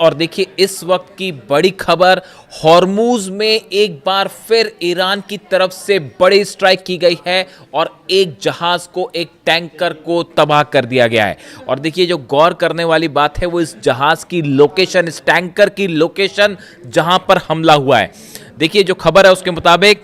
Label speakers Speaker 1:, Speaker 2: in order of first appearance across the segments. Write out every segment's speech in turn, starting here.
Speaker 1: और देखिए इस वक्त की बड़ी खबर, हॉर्मूज में एक बार फिर ईरान की तरफ से बड़ी स्ट्राइक की गई है और एक जहाज को, एक टैंकर को तबाह कर दिया गया है। और देखिए जो गौर करने वाली बात है वो इस जहाज की लोकेशन, इस टैंकर की लोकेशन जहां पर हमला हुआ है। देखिए जो खबर है उसके मुताबिक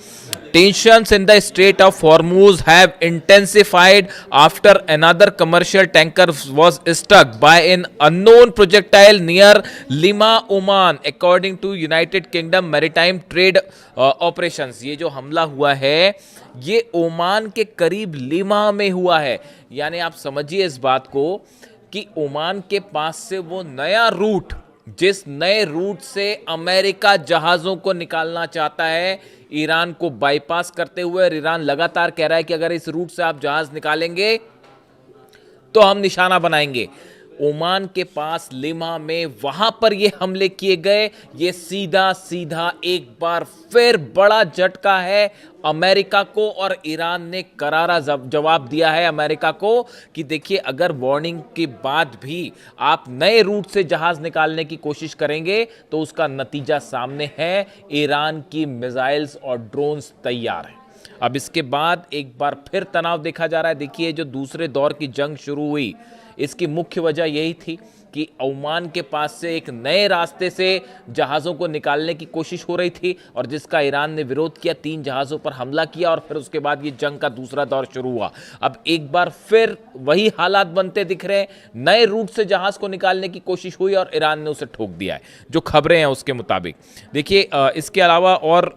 Speaker 1: tensions in the Strait of Hormuz have intensified after another commercial tanker was struck by an unknown projectile near Lima, Oman, according to United Kingdom Maritime Trade Operations। ये जो हमला हुआ है ये ओमान के करीब लिमा में हुआ है। यानी आप समझिए इस बात को कि ओमान के पास से वो नया रूट, जिस नए रूट से अमेरिका जहाज़ों को निकालना चाहता है, ईरान को बाईपास करते हुए, और ईरान लगातार कह रहा है कि अगर इस रूट से आप जहाज़ निकालेंगे तो हम निशाना बनाएंगे। ओमान के पास लिमा में वहां पर ये हमले किए गए। ये सीधा सीधा एक बार फिर बड़ा झटका है अमेरिका को, और ईरान ने करारा जवाब दिया है अमेरिका को कि देखिए अगर वार्निंग के बाद भी आप नए रूट से जहाज निकालने की कोशिश करेंगे तो उसका नतीजा सामने है। ईरान की मिसाइल्स और ड्रोन्स तैयार हैं। अब इसके बाद एक बार फिर तनाव देखा जा रहा है। देखिए जो दूसरे दौर की जंग शुरू हुई, इसकी मुख्य वजह यही थी कि ओमान के पास से एक नए रास्ते से जहाज़ों को निकालने की कोशिश हो रही थी, और जिसका ईरान ने विरोध किया, 3 जहाज़ों पर हमला किया, और फिर उसके बाद ये जंग का दूसरा दौर शुरू हुआ। अब एक बार फिर वही हालात बनते दिख रहे हैं। नए रूट से जहाज़ को निकालने की कोशिश हुई और ईरान ने उसे ठोक दिया है, जो खबरें हैं उसके मुताबिक। देखिए इसके अलावा और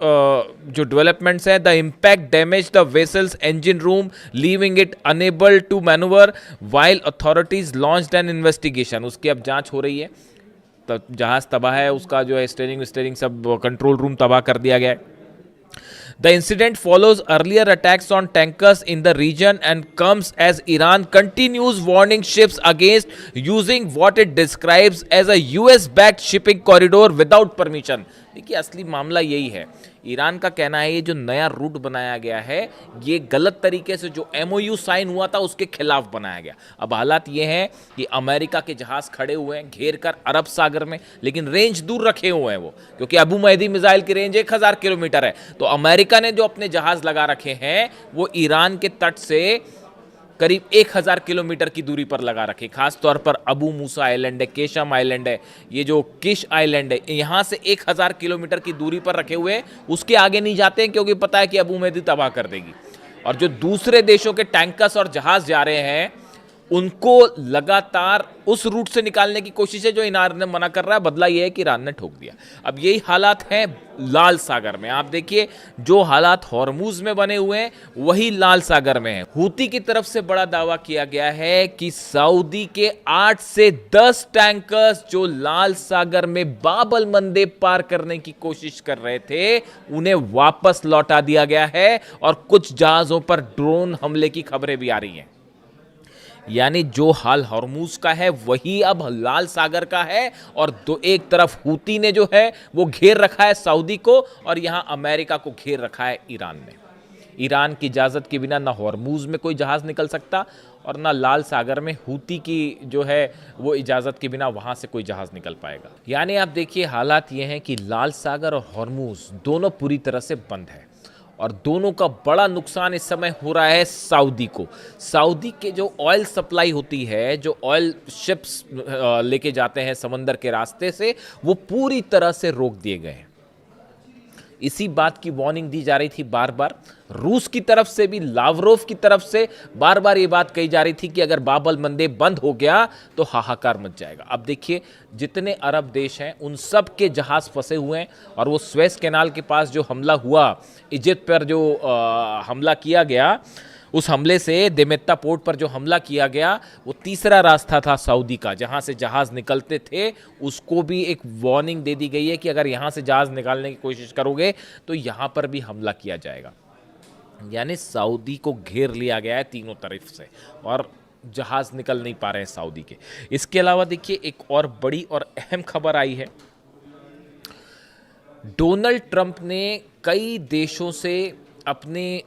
Speaker 1: जो डेवलपमेंट्स हैं, the impact damage the vessel's engine room, leaving it unable to manoeuvre while authorities launched an investigation. उसकी अब जांच हो रही है। तो जहाज तबाह है, उसका जो है स्टीयरिंग सब कंट्रोल रूम तबाह कर दिया गया है। The incident follows earlier attacks on tankers in the region and comes as Iran continues warning ships against using what it describes as a US-backed shipping corridor without permission। देखिए असली मामला यही है। ईरान का कहना है ये जो नया रूट बनाया गया है ये गलत तरीके से जो MOU साइन हुआ था उसके खिलाफ बनाया गया। अब हालात ये हैं कि अमेरिका के जहाज खड़े हुए हैं घेर कर अरब सागर में, लेकिन रेंज दूर रखे हुए हैं वो, क्योंकि अबू महदी मिसाइल की रेंज 1000 किलोमीटर है। तो अमेरिका ने जो अपने जहाज लगा रखे हैं वो ईरान के तट से करीब 1000 किलोमीटर की दूरी पर लगा रखे। खास तौर पर अबू मूसा आइलैंड है, केशम आइलैंड है, ये जो किश आइलैंड है, यहां से 1000 किलोमीटर की दूरी पर रखे हुए, उसके आगे नहीं जाते हैं क्योंकि पता है कि अबू महदी तबाह कर देगी। और जो दूसरे देशों के टैंकर्स और जहाज जा रहे हैं उनको लगातार उस रूट से निकालने की कोशिश है जो ईरान ने मना कर रहा है। बदला यह है कि ईरान ने ठोक दिया। अब यही हालात हैं लाल सागर में। आप देखिए जो हालात हॉर्मूज में बने हुए हैं वही लाल सागर में है। हूती की तरफ से बड़ा दावा किया गया है कि सऊदी के 8 से 10 टैंकर्स जो लाल सागर में बाब अल मंदेब पार करने की कोशिश कर रहे थे उन्हें वापस लौटा दिया गया है, और कुछ जहाजों पर ड्रोन हमले की खबरें भी आ रही हैं। यानी जो हाल हॉर्मूज का है वही अब लाल सागर का है, और एक तरफ हूती ने जो है वो घेर रखा है सऊदी को, और यहां अमेरिका को घेर रखा है ईरान ने। ईरान की इजाज़त के बिना ना हॉर्मूज में कोई जहाज़ निकल सकता, और ना लाल सागर में हूती की जो है वो इजाज़त के बिना वहां से कोई जहाज़ निकल पाएगा। यानी आप देखिए हालात ये हैं कि लाल सागर और हॉर्मूज दोनों पूरी तरह से बंद है, और दोनों का बड़ा नुकसान इस समय हो रहा है सऊदी को। सऊदी के जो ऑयल सप्लाई होती है, जो ऑयल शिप्स लेके जाते हैं समंदर के रास्ते से, वो पूरी तरह से रोक दिए गए हैं। इसी बात की वार्निंग दी जा रही थी बार बार। रूस की तरफ से भी, लावरोव की तरफ से बार बार ये बात कही जा रही थी कि अगर बाब अल मंदेब बंद हो गया तो हाहाकार मच जाएगा। अब देखिए जितने अरब देश हैं उन सब के जहाज फंसे हुए हैं, और वो स्वेज कैनाल के पास जो हमला हुआ, इजिप्ट पर जो हमला किया गया, उस हमले से देमेत्ता पोर्ट पर जो हमला किया गया वो तीसरा रास्ता था सऊदी का जहां से जहाज निकलते थे। उसको भी एक वार्निंग दे दी गई है कि अगर यहां से जहाज निकालने की कोशिश करोगे तो यहां पर भी हमला किया जाएगा। यानी सऊदी को घेर लिया गया है तीनों तरफ से, और जहाज निकल नहीं पा रहे हैं सऊदी के। इसके अलावा देखिए एक और बड़ी और अहम खबर आई है। डोनाल्ड ट्रंप ने कई देशों से अपने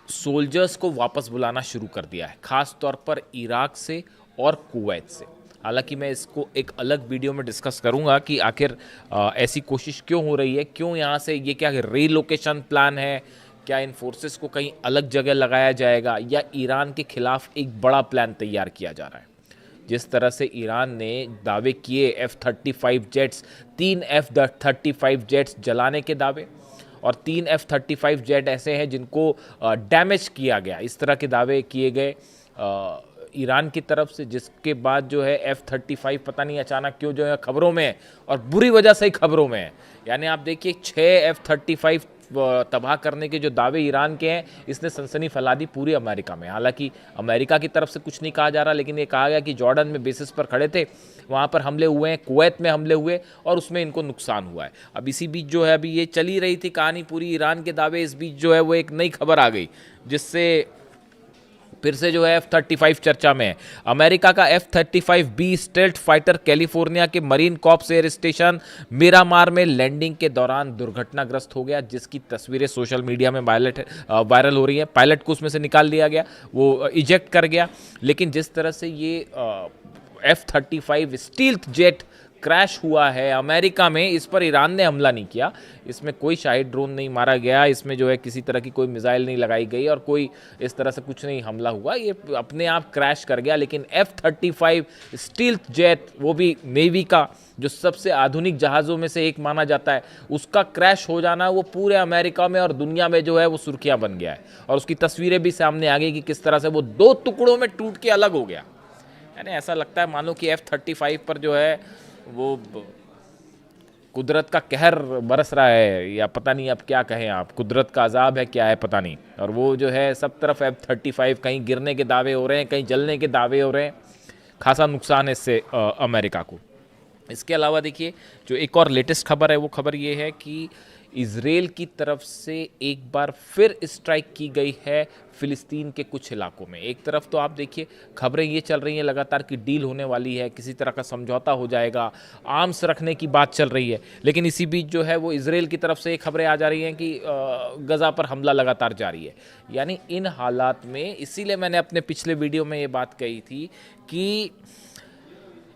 Speaker 1: सोल्जर्स को वापस बुलाना शुरू कर दिया है, खास तौर पर इराक से और कुवैत से। हालांकि मैं इसको एक अलग वीडियो में डिस्कस करूंगा कि आखिर ऐसी कोशिश क्यों हो रही है, क्यों यहाँ से ये क्या रीलोकेशन प्लान है, क्या इन फोर्सेस को कहीं अलग जगह लगाया जाएगा या ईरान के खिलाफ एक बड़ा प्लान तैयार किया जा रहा है। जिस तरह से ईरान ने दावे किए F-35 जेट्स, 3 F-35 जेट्स जलाने के दावे और 3 F-35 जेट ऐसे हैं जिनको डैमेज किया गया, इस तरह के दावे किए गए ईरान की तरफ से, जिसके बाद जो है F-35 पता नहीं अचानक क्यों जो है खबरों में है और बुरी वजह से ही खबरों में है। यानी आप देखिए 6 F-35 तबाह करने के जो दावे ईरान के हैं, इसने सनसनी फैला दी पूरी अमेरिका में। हालांकि अमेरिका की तरफ से कुछ नहीं कहा जा रहा, लेकिन ये कहा गया कि जॉर्डन में बेसिस पर खड़े थे, वहाँ पर हमले हुए हैं, कुवैत में हमले हुए और उसमें इनको नुकसान हुआ है। अब इसी बीच जो है अभी ये चली रही थी कहानी पूरी ईरान के दावे, इस बीच जो है वो एक नई खबर आ गई जिससे फिर से जो है F-35 चर्चा में है। अमेरिका का F-35B स्टेल्थ फाइटर कैलिफोर्निया के marine corps air station Miramar में लैंडिंग के दौरान दुर्घटनाग्रस्त हो गया, जिसकी तस्वीरें सोशल मीडिया में वायरल हो रही हैं। पायलट को उसमें से निकाल दिया गया, वो इजेक्ट कर गया। लेकिन जिस तरह से ये F-35 स्टील्थ जेट क्रैश हुआ है अमेरिका में, इस पर ईरान ने हमला नहीं किया, इसमें कोई शाही ड्रोन नहीं मारा गया, इसमें जो है किसी तरह की कोई मिसाइल नहीं लगाई गई और कोई इस तरह से कुछ नहीं हमला हुआ, ये अपने आप क्रैश कर गया। लेकिन F-35 स्टील्थ जेट, वो भी नेवी का जो सबसे आधुनिक जहाज़ों में से एक माना जाता है, उसका क्रैश हो जाना वो पूरे अमेरिका में और दुनिया में जो है वो सुर्खियाँ बन गया है। और उसकी तस्वीरें भी सामने आ गई कि किस तरह से वो 2 टुकड़ों में टूट के अलग हो गया। यानी ऐसा लगता है मानो कि F-35 पर जो है वो कुदरत का कहर बरस रहा है, या पता नहीं अब क्या कहें आप, कुदरत का अजाब है क्या है पता नहीं। और वो जो है सब तरफ F-35, कहीं गिरने के दावे हो रहे हैं, कहीं जलने के दावे हो रहे हैं, खासा नुकसान है इससे अमेरिका को। इसके अलावा देखिए जो एक और लेटेस्ट खबर है, वो खबर ये है कि इजराइल की तरफ से एक बार फिर स्ट्राइक की गई है फिलिस्तीन के कुछ इलाकों में। एक तरफ तो आप देखिए खबरें ये चल रही हैं लगातार कि डील होने वाली है, किसी तरह का समझौता हो जाएगा, आर्म्स रखने की बात चल रही है, लेकिन इसी बीच जो है वो इजराइल की तरफ से ये खबरें आ जा रही हैं कि गज़ा पर हमला लगातार जारी है। यानी इन हालात में, इसीलिए मैंने अपने पिछले वीडियो में ये बात कही थी कि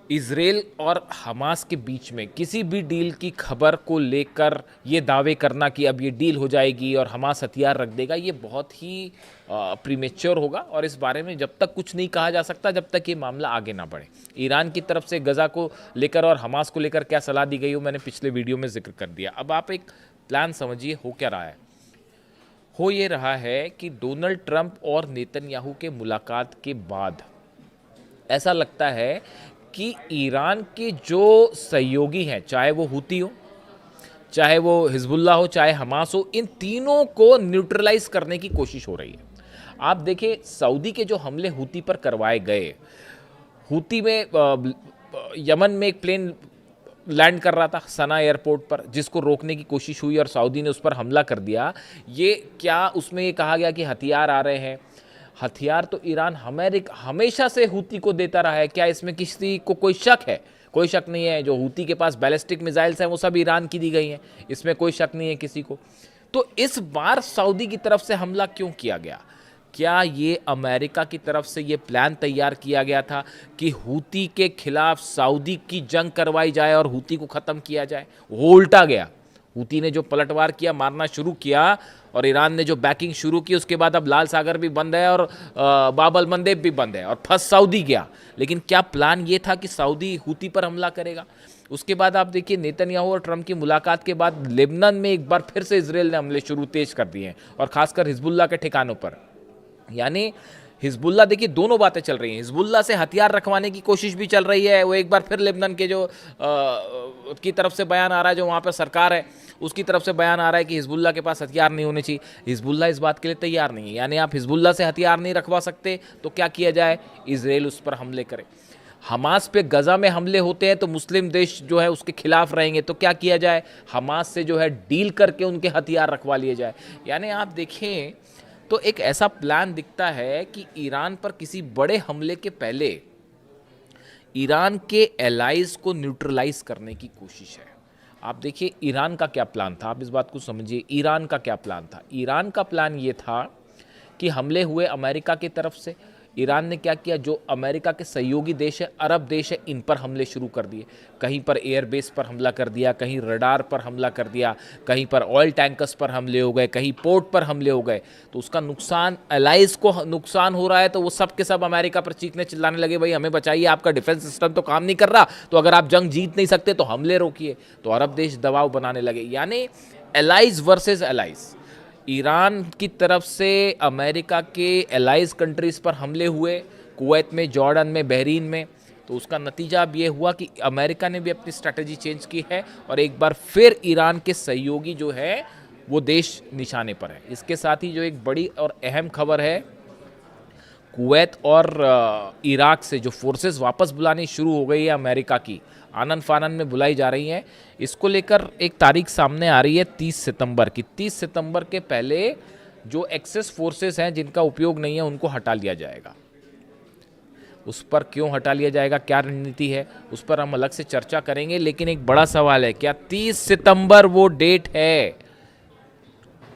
Speaker 1: इजराइल और हमास के बीच में किसी भी डील की खबर को लेकर ये दावे करना कि अब ये डील हो जाएगी और हमास हथियार रख देगा, ये बहुत ही प्रीमेच्योर होगा। और इस बारे में जब तक कुछ नहीं कहा जा सकता, जब तक ये मामला आगे ना बढ़े। ईरान की तरफ से गज़ा को लेकर और हमास को लेकर क्या सलाह दी गई हो, मैंने पिछले वीडियो में जिक्र कर दिया। अब आप एक प्लान समझिए, हो क्या रहा है। हो ये रहा है कि डोनाल्ड ट्रंप और नेतन्याहू के मुलाकात के बाद ऐसा लगता है कि ईरान के जो सहयोगी हैं, चाहे वो हुती हो, चाहे वो हिजबुल्लाह हो, चाहे हमास हो, इन तीनों को न्यूट्रलाइज करने की कोशिश हो रही है। आप देखिए सऊदी के जो हमले हुती पर करवाए गए, हुती में यमन में एक प्लेन लैंड कर रहा था सना एयरपोर्ट पर, जिसको रोकने की कोशिश हुई और सऊदी ने उस पर हमला कर दिया। ये क्या उसमें ये कहा गया कि हथियार आ रहे हैं? हथियार तो ईरान हमेशा से हुती को देता रहा है, क्या इसमें किसी को कोई शक है? कोई शक नहीं है। जो हुती के पास बैलिस्टिक मिसाइल्स हैं वो सब ईरान की दी गई हैं, इसमें कोई शक नहीं है किसी को। तो इस बार सऊदी की तरफ से हमला क्यों किया गया? क्या ये अमेरिका की तरफ से ये प्लान तैयार किया गया था कि हुती के खिलाफ सऊदी की जंग करवाई जाए और हुती को ख़त्म किया जाए? वो उल्टा गया। हुती ने जो पलटवार किया, मारना शुरू किया, और ईरान ने जो बैकिंग शुरू की, उसके बाद अब लाल सागर भी बंद है और बाब अल मंदेब भी बंद है और फंस सऊदी गया। लेकिन क्या प्लान ये था कि सऊदी हुती पर हमला करेगा? उसके बाद आप देखिए नेतन्याहू और ट्रंप की मुलाकात के बाद लेबनान में एक बार फिर से इजराइल ने हमले शुरू तेज कर दिए हैं, और खासकर हिजबुल्लाह के ठिकानों पर। यानी हिजबुल्लाह, देखिए दोनों बातें चल रही हैं। हिजबुल्लाह से हथियार रखवाने की कोशिश भी चल रही है, वो एक बार फिर लेबनान के जो की तरफ से बयान आ रहा है, जो वहाँ पर सरकार है उसकी तरफ से बयान आ रहा है कि हिजबुल्लाह के पास हथियार नहीं होने चाहिए। हिजबुल्लाह इस बात के लिए तैयार नहीं है। यानी आप हिजबुल्लाह से हथियार नहीं रखवा सकते तो क्या किया जाए? इजराइल उस पर हमले करे। हमास पे गज़ा में हमले होते हैं तो मुस्लिम देश जो है उसके खिलाफ रहेंगे, तो क्या किया जाए? हमास से जो है डील करके उनके हथियार रखवा लिए जाए। यानी आप देखें तो एक ऐसा प्लान दिखता है कि ईरान पर किसी बड़े हमले के पहले ईरान के एलाइज को न्यूट्रलाइज करने की कोशिश है। आप देखिए ईरान का क्या प्लान था, आप इस बात को समझिए। ईरान का क्या प्लान था? ईरान का प्लान ये था कि हमले हुए अमेरिका की तरफ से, ईरान ने क्या किया, जो अमेरिका के सहयोगी देश है, अरब देश है, इन पर हमले शुरू कर दिए। कहीं पर एयरबेस पर हमला कर दिया, कहीं रडार पर हमला कर दिया, कहीं पर ऑयल टैंकर्स पर हमले हो गए, कहीं पोर्ट पर हमले हो गए। तो उसका नुकसान एलाइज को नुकसान हो रहा है, तो वो सब के सब अमेरिका पर चीखने चिल्लाने लगे, भाई हमें बचाइए, आपका डिफेंस सिस्टम तो काम नहीं कर रहा, तो अगर आप जंग जीत नहीं सकते तो हमले रोकिए। तो अरब देश दबाव बनाने लगे, यानी एलाइज वर्सेस एलाइज। ईरान की तरफ से अमेरिका के एलाइज कंट्रीज़ पर हमले हुए, कुवैत में, जॉर्डन में, बहरीन में। तो उसका नतीजा अब ये हुआ कि अमेरिका ने भी अपनी स्ट्रैटेजी चेंज की है और एक बार फिर ईरान के सहयोगी जो है वो देश निशाने पर है। इसके साथ ही जो एक बड़ी और अहम खबर है, कुवैत और इराक से जो फोर्सेस वापस बुलानी शुरू हो गई है अमेरिका की, आनन फानन में बुलाई जा रही हैं। इसको लेकर एक तारीख सामने आ रही है 30 सितंबर की। 30 सितंबर के पहले जो एक्सेस फोर्सेस हैं जिनका उपयोग नहीं है उनको हटा लिया जाएगा। उस पर क्यों हटा लिया जाएगा, क्या रणनीति है, उस पर हम अलग से चर्चा करेंगे। लेकिन एक बड़ा सवाल है, क्या 30 सितंबर वो डेट है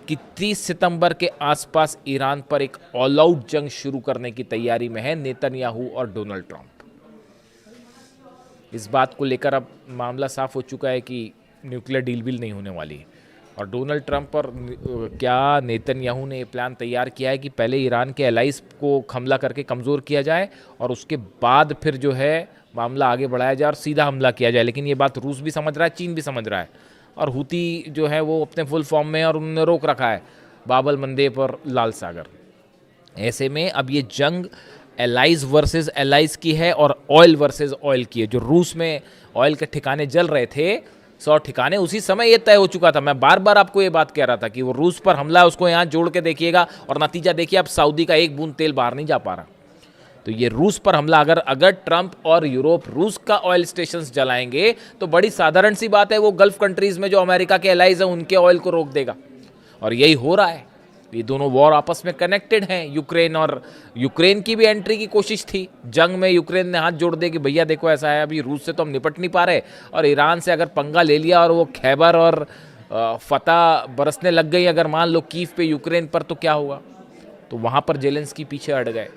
Speaker 1: कि 30 सितंबर के आसपास ईरान पर एक ऑल आउट जंग शुरू करने की तैयारी में है नेतन्याहू और डोनाल्ड ट्रंप। इस बात को लेकर अब मामला साफ हो चुका है कि न्यूक्लियर डील भी नहीं होने वाली है। और डोनाल्ड ट्रंप और क्या नेतन्याहू ने ये प्लान तैयार किया है कि पहले ईरान के एलाइज को हमला करके कमज़ोर किया जाए और उसके बाद फिर जो है मामला आगे बढ़ाया जाए और सीधा हमला किया जाए। लेकिन ये बात रूस भी समझ रहा है, चीन भी समझ रहा है, और हूती जो है वो अपने फुल फॉर्म में, और उन्होंने रोक रखा है बाबल मंदेब और लाल सागर। ऐसे में अब ये जंग एलाइज वर्सेस एलाइज की है और ऑयल वर्सेस ऑयल की है। जो रूस में ऑयल के ठिकाने जल रहे थे, 100 ठिकाने, उसी समय ये तय हो चुका था। मैं बार बार आपको ये बात कह रहा था कि वो रूस पर हमला है, उसको यहाँ जोड़ के देखिएगा और नतीजा देखिए, अब सऊदी का एक बूंद तेल बाहर नहीं जा पा रहा। तो ये रूस पर हमला, अगर ट्रंप और यूरोप रूस का ऑयल स्टेशंस जलाएंगे तो बड़ी साधारण सी बात है, वो गल्फ कंट्रीज में जो अमेरिका के एलाइज हैं उनके ऑयल को रोक देगा। और यही हो रहा है। ये दोनों वॉर आपस में कनेक्टेड हैं। यूक्रेन की भी एंट्री की कोशिश थी जंग में। यूक्रेन ने हाथ जोड़ दिए कि भैया देखो ऐसा है, अभी रूस से तो हम निपट नहीं पा रहे, और ईरान से अगर पंगा ले लिया और वो खैबर और फतह बरसने लग गई अगर मान लो कीव पे यूक्रेन पर, तो क्या होगा। तो वहाँ पर जेलेंस्की पीछे हट गए,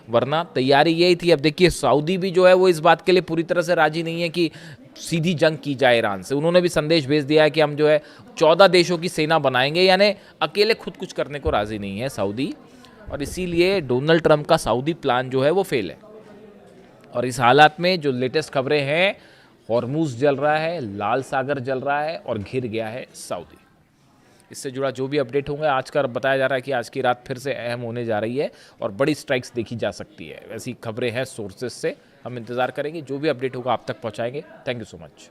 Speaker 1: वरना तैयारी यही थी। अब देखिए सऊदी भी जो है वो इस बात के लिए पूरी तरह से राजी नहीं है कि सीधी जंग की जाए ईरान से। उन्होंने भी संदेश भेज दिया है कि हम जो है 14 देशों की सेना बनाएंगे, यानी अकेले खुद कुछ करने को राजी नहीं है सऊदी। और इसीलिए डोनाल्ड ट्रंप का सऊदी प्लान जो है वो फेल है। और इस हालात में जो लेटेस्ट खबरें हैं, हॉर्मूज जल रहा है, लाल सागर जल रहा है और घिर गया है सऊदी। इससे जुड़ा जो भी अपडेट होंगे आज का बताया जा रहा है कि आज की रात फिर से अहम होने जा रही है और बड़ी स्ट्राइक्स देखी जा सकती है। ऐसी खबरें हैं सोर्सेस से, हम इंतज़ार करेंगे, जो भी अपडेट होगा आप तक पहुंचाएंगे। Thank you so much.